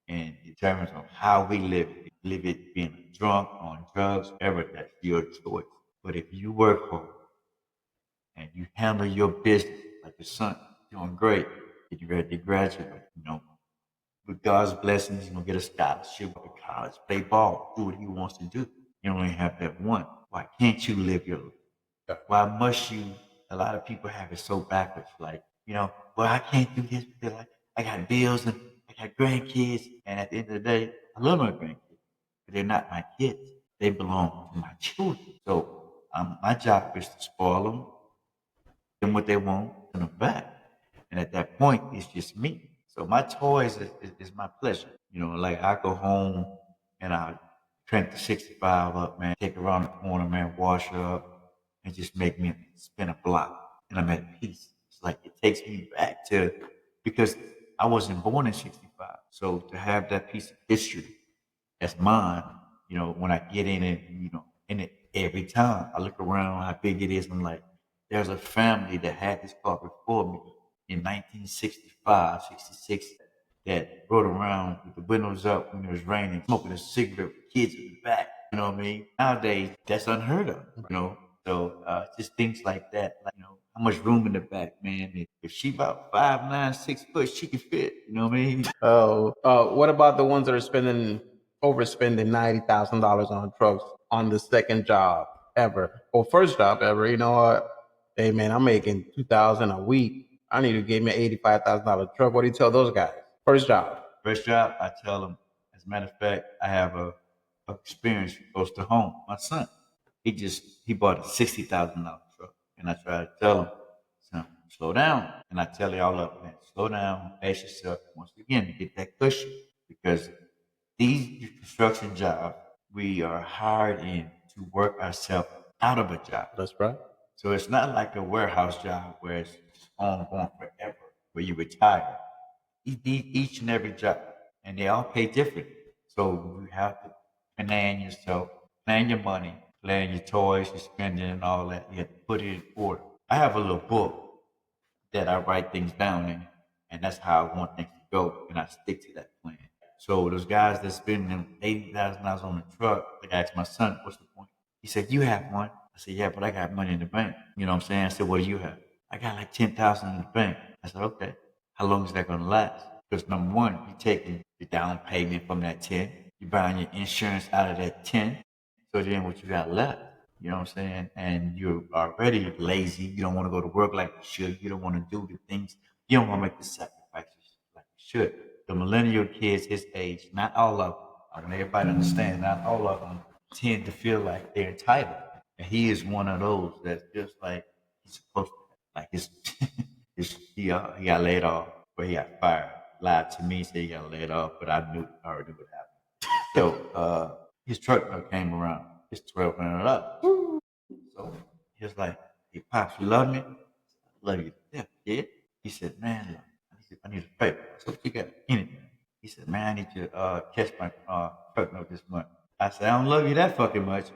And in terms of how we live it being drunk, on drugs, whatever, that's your choice. But if you work hard and you handle your business like your son, doing great, getting ready to graduate, you know, with God's blessings, he's gonna get a scholarship, go to college, play ball, do what he wants to do. You only have that one. Why can't you live your life? Why must you? A lot of people have it so backwards, like, you know, well, I can't do this because I got bills and I got grandkids. And at the end of the day, I love my grandkids, but they're not my kids. They belong to my children. So my job is to spoil them, give them what they want, send them back. And at that point, it's just me. So my toys is my pleasure. You know, like I go home and I crank the 65 up, man, take her around the corner, man, wash her up, and just make me spin a block. And I'm at peace. It's like it takes me back to, because I wasn't born in 65. So to have that piece of history that's mine, you know, when I get in it, you know, in it every time I look around how big it is, I'm like, there's a family that had this car before me in 1965, 66 that rode around with the windows up when it was raining, smoking a cigarette with kids in the back. You know what I mean? Nowadays, that's unheard of, you know? So just things like that, like, you know, how much room in the back, man? If she about 5'9", 6 foot, she can fit, you know what I mean? Oh, what about the ones that are overspending $90,000 on trucks on the second job ever or first job ever? You know what? Hey man, I'm making 2,000 a week. I need to give me an $85,000 truck. What do you tell those guys? First job. First job, I tell them, as a matter of fact, I have a experience close to home. My son, he bought a $60,000 truck. And I try to tell him, son, slow down. And I tell y'all up, man, slow down, pace yourself once again to get that cushion. Because these construction jobs, we are hired in to work ourselves out of a job. That's right. So it's not like a warehouse job where it's ongoing forever, where you retire. Each and every job, and they all pay different. So you have to plan yourself, plan your money, plan your toys, your spending, and all that. You have to put it in order. I have a little book that I write things down in, and that's how I want things to go, and I stick to that plan. So those guys that spend them $80,000 on the truck, like I asked my son, what's the point? He said, you have one. I said, yeah, but I got money in the bank. You know what I'm saying? I said, what do you have? I got like 10,000 in the bank. I said, okay. How long is that going to last? Because number one, you're taking the down payment from that 10. You're buying your insurance out of that 10. So then what you got left? You know what I'm saying? And you're already lazy. You don't want to go to work like you should. You don't want to do the things. You don't want to make the sacrifices like you should. The millennial kids his age, not all of them, I want everybody to understand, not all of them tend to feel like they're entitled. And he is one of those that's just like he's supposed to. Like he got laid off, but he got fired. Lied to me, said he got laid off, but I already knew what happened. So his truck note came around. His 1200 up. So he was like, "Hey pops, you love me? I love you to death, kid." He said, "Man, look, I need a favor." I said, "What you got? Anything?" He said, "Man, I need you to catch my truck note this month." I said, "I don't love you that fucking much."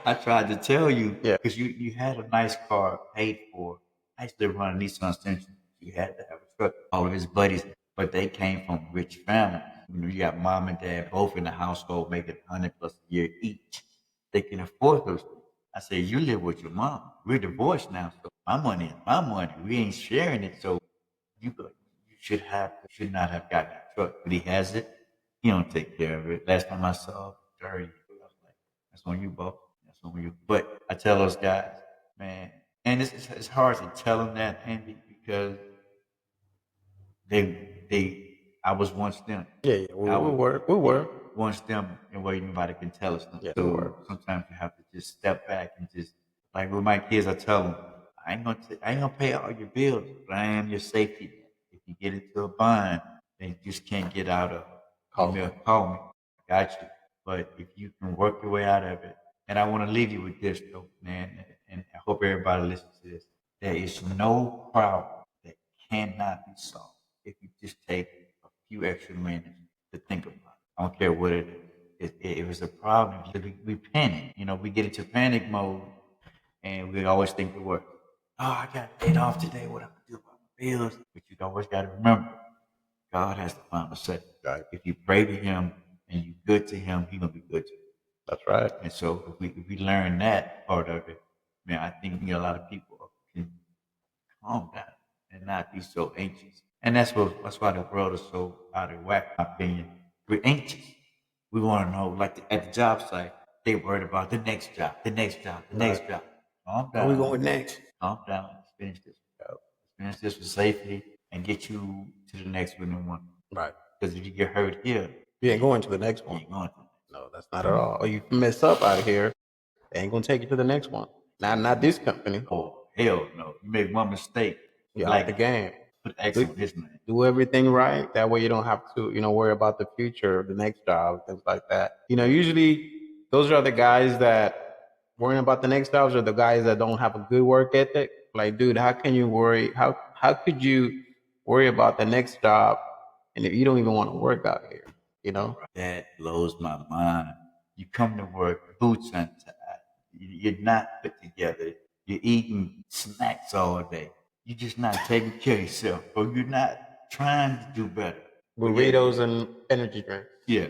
I tried to tell you, Yeah. because you had a nice car paid for. I used to run a Nissan Sentra. You had to have a truck. All of his buddies, but they came from rich families. You know, you got mom and dad both in the household making 100 plus a year each. They can afford those things. I said, "You live with your mom. We're divorced now, so my money is my money. We ain't sharing it. So you should not have gotten that truck, but he has it. He don't take care of it. Last time I saw him, dirty. I was like, that's on you, Bo. That's on you." But I tell those guys, man, and it's hard to tell them that, Andy, because they I was once them. Yeah. I We was were. We were. once them in a way nobody can tell us nothing. Yeah, we were. So sometimes you have to just step back and just like with my kids, I tell them, I ain't gonna pay all your bills, but I am your safety net. If you get into a bind, then you just can't get out of call me. I got you. But if you can work your way out of it, and I want to leave you with this though, man, and I hope everybody listens to this. There is no problem that cannot be solved if you just take a few extra minutes to think about it. I don't care what it is. If it's a problem, we panic. You know, we get into panic mode and we always think the worst. Oh, I got paid off today. What am I gonna do about my bills? But you always got to remember, God has the final say. Right. If you pray to Him and you good to Him, He gonna be good to you. That's right. And so if we learn that part of it, man, I think a lot of people can calm down and not be so anxious. And that's why the world is so out of whack, in my opinion. We're anxious. We want to know, like at the job site, they worried about the next job, the next job, the next job. Calm Where we down. going next? Calm down. Let's finish this. Let's finish this with safety and get you to the next one. Right. Because if you get hurt here, You ain't going to the next you one. ain't going to. No, that's not at all. Or you mess up out of here, they ain't gonna take you to the next one. Not this company. Oh, hell no. You make one mistake. You're out Like the game. put X on his name. Do everything right. That way you don't have to, worry about the future, the next job, things like that. Usually those are the guys that worrying about the next jobs are the guys that don't have a good work ethic. Like, dude, how can you worry? How could you worry about the next job and if you don't even want to work out here? That blows my mind. You come to work, boots untied. You're not put together. You're eating snacks all day. You're just not taking care of yourself, or you're not trying to do better. Burritos and energy drinks. Yeah,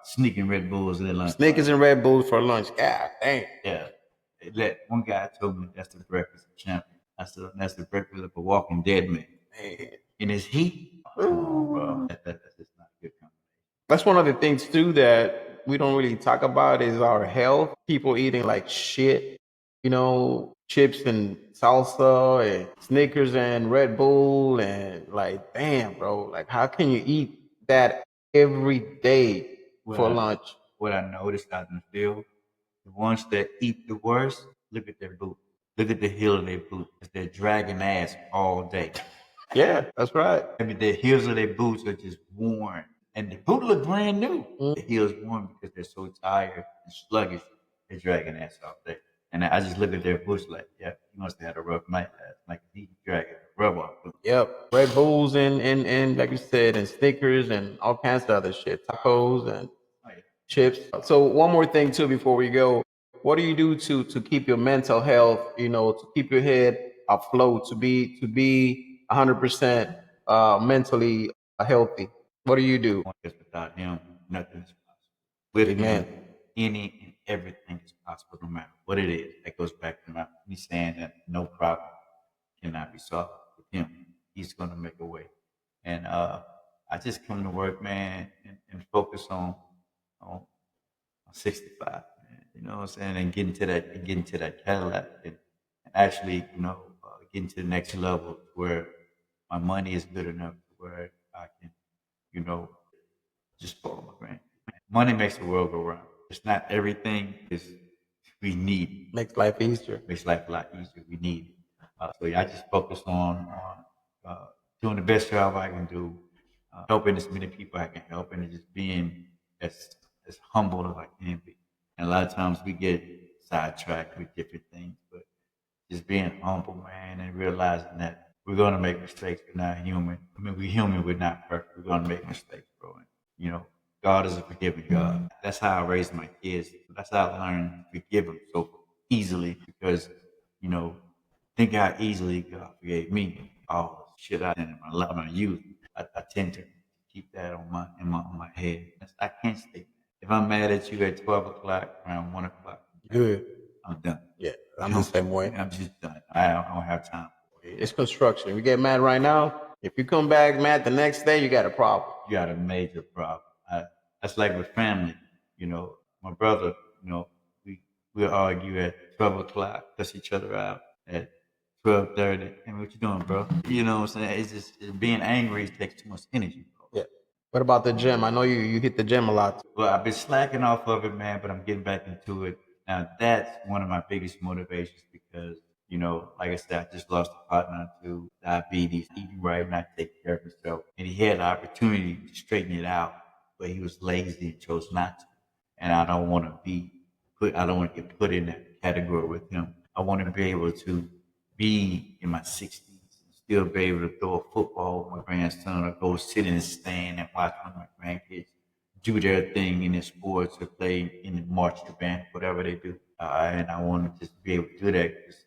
sneaking Red Bulls in lunch. Snickers and Red Bulls for lunch. God damn. Yeah. One guy told me that's the breakfast of champion. I said that's the breakfast of a walking dead man. Man. In his heat, bro, that's just not a good combination. That's one of the things too that we don't really talk about is our health. People eating like shit, chips and salsa and Snickers and Red Bull and like, damn, bro, like how can you eat that every day for lunch? What I noticed out in the field, the ones that eat the worst, look at their boot. Look at the heel of their boot. They're dragging ass all day. Yeah, that's right. I mean, the heels of their boots are just worn. And the boot look brand new. The heels worn because they're so tired and sluggish. They're dragging ass all day. And I just look at their boots like, yeah, he must have had a rough night last night. He dragging rub off. Yep. Red Bulls and like you said, and Snickers and all kinds of other shit. Tacos and chips. So one more thing too before we go. What do you do to keep your mental health, to keep your head afloat, to be 100% mentally healthy? What do you do? Because without him, nothing is possible. With Amen. him, any and everything is possible, no matter what it is. That goes back to me saying that no problem cannot be solved with him. He's going to make a way. And I just come to work, man, and focus on 65, man. You know what I'm saying? And getting to that Cadillac and actually, getting to the next level where my money is good enough where I can, you know, just follow my grand. Money makes the world go round. It's not everything is we need. Makes life easier. Makes life a lot easier. We need it. So yeah, I just focus on doing the best job I can do, helping as many people I can help, and just being as humble as I can be. And a lot of times we get sidetracked with different things, but just being humble, man, and realizing that we're gonna make mistakes. We're not human. I mean, we're human. We're not perfect. We're gonna make mistakes, bro. And, God is a forgiving God. That's how I raised my kids. That's how I learned to forgive them so easily because, you know, think how easily God forgave me. All the shit I did in my youth. I tend to keep that on my head. I can't stay. If I'm mad at you at 12 o'clock, around 1 o'clock, Good. I'm done. Yeah, I'm the same way. I'm just done. I don't have time. It's construction. We get mad right now. If you come back mad the next day, you got a problem. You got a major problem. That's like with family. My brother. We argue at 12 o'clock, cuss each other out at 12:30. Hey, what you doing, bro? You know what I'm saying? Being angry takes too much energy, bro. Yeah. What about the gym? I know you hit the gym a lot. Well, I've been slacking off of it, man, but I'm getting back into it. Now, that's one of my biggest motivations because, like I said, I just lost a partner to diabetes, eating right, not taking care of himself. And he had the opportunity to straighten it out, but he was lazy and chose not to. And I don't want to get put in that category with him. I want to be able to be in my 60s and still be able to throw a football with my grandson or go sit in the stand and watch one of my grandkids do their thing in the sports or play in the marching band, whatever they do. And I want to just be able to do that because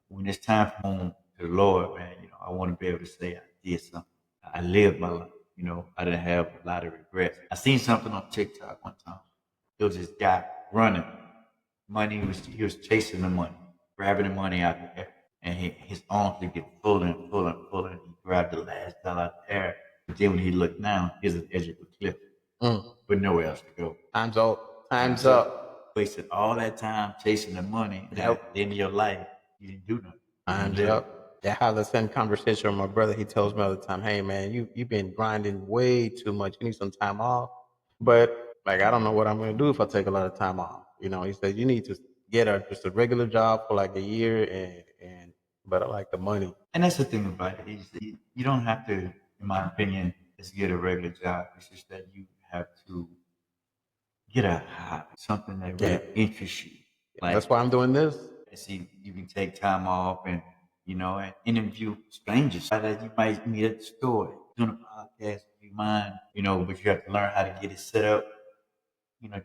when it's time for home to the Lord, man, I want to be able to say I did something. I lived my life. I didn't have a lot of regrets. I seen something on TikTok one time. There was this guy running. He was chasing the money, grabbing the money out of the air. And his arms would get fuller and fuller and fuller. And he grabbed the last dollar out of the air. But then when he looked down, here's the edge of the cliff. But nowhere else to go. Time's up. Time's up. Wasted all that time chasing the money. And at the end of your life, you didn't do nothing. Time's up. Yeah, I have the same conversation with my brother. He tells me all the time, "Hey, man, you've been grinding way too much. You need some time off." But like, I don't know what I'm gonna do if I take a lot of time off. He says you need to get just a regular job for like a year, but I like the money. And that's the thing about it. You don't have to, in my opinion, just get a regular job. It's just that you have to get a hobby, something that really interests you. Like, that's why I'm doing this. See, you can take time off and and interview strangers that you might meet at the store. Doing a podcast, you mind, but you have to learn how to get it set up,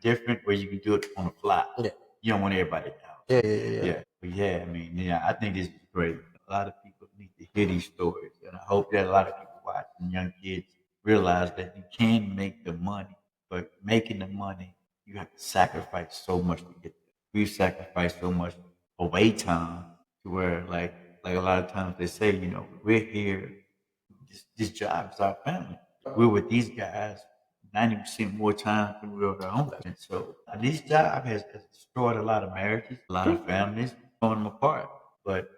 different where you can do it on the fly. Yeah. You don't want everybody down. Yeah. But I think this is great. A lot of people need to hear these stories, and I hope that a lot of people watching, young kids, realize that you can make the money, but making the money, you have to sacrifice so much to get there. We've sacrificed so much away time to where, like a lot of times they say, we're here. This job is our family. We're with these guys 90% more time than we're with our own. And so this job has destroyed a lot of marriages, a lot of families, torn them apart. But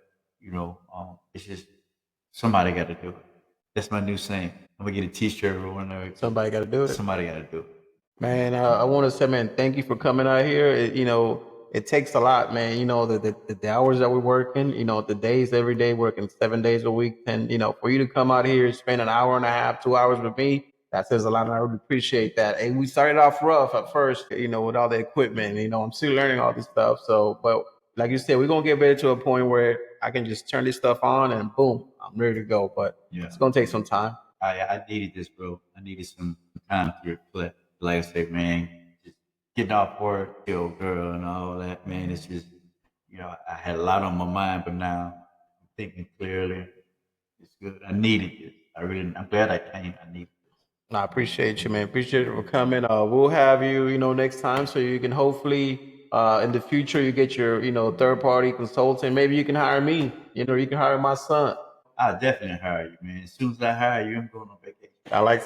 it's just somebody got to do it. That's my new saying. I'm gonna get a T-shirt or one of Somebody got to do it. Somebody got to do it. Man, I want to say, man, thank you for coming out here. It takes a lot, man. The hours that we're working, the days every day, working 7 days a week. And, for you to come out here and spend an hour and a half, 2 hours with me, that says a lot. And I really appreciate that. And we started off rough at first, with all the equipment. I'm still learning all this stuff. So, but like you said, we're going to get better to a point where I can just turn this stuff on and boom, I'm ready to go. But it's going to take some time. I needed this, bro. I needed some time to reflect. Like I said, man, just getting off work, your girl and all that, man, it's just, I had a lot on my mind, but now I'm thinking clearly. It's good. I needed this. I'm glad I came. I needed this. I appreciate you, man. Appreciate you for coming. We'll have you, next time so you can hopefully, in the future, you get your, third-party consultant. Maybe you can hire me. You can hire my son. I'll definitely hire you, man. As soon as I hire you, I'm going on vacation. I like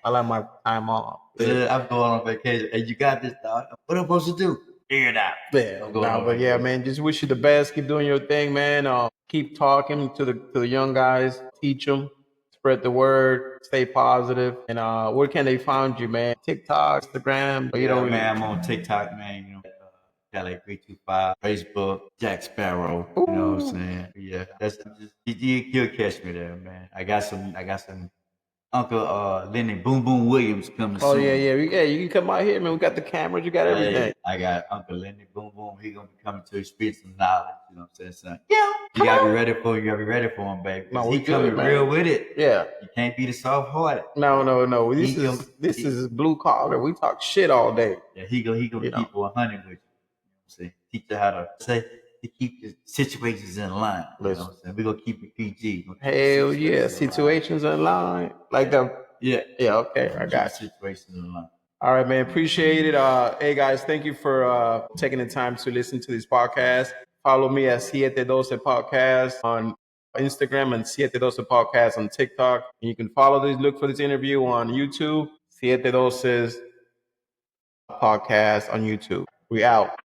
I like my time off. I'm going on vacation. Hey, you got this, dog. What am I supposed to do? Figure it out. Yeah, I'm going on but yeah, vacation. man, just wish you the best. Keep doing your thing, man. Keep talking to the young guys. Teach them, spread the word, stay positive. And where can they find you, man? TikTok, Instagram. Or you Yeah, don't really. man, I'm on TikTok, man. You know, Cali325, Facebook, Jack Sparrow. You know what I'm Ooh. saying? Yeah, that's just you'll catch me there, man. I got some Uncle Lenny Boom Boom Williams coming Oh soon. yeah. You can come out here, man. We got the cameras. You got everything. Hey, I got Uncle Lenny Boom Boom. He gonna be coming to speak some knowledge. You know what I'm saying, son? Yeah. You gotta be ready for. You gotta be ready for him, baby. No, He we coming good, man. real with it. Yeah. You can't be the soft hearted. No. He gonna- This he- is blue collar. We talk shit all day. Yeah, he gonna You keep know. it 100 with you. You know what I'm saying? Teach you how to say to keep the situations in line. You know what I'm saying? We gonna keep it PG. Gonna keep the Hell yeah, situations in line. situations in line. Like the Yeah. yeah, okay, I Keep got the you. situations in line. All right, man. Appreciate it. Hey guys, thank you for taking the time to listen to this podcast. Follow me at Siete Doce Podcast on Instagram and Siete Doce Podcast on TikTok. And you can follow this, look for this interview on YouTube, Siete Doces Podcast on YouTube. We out.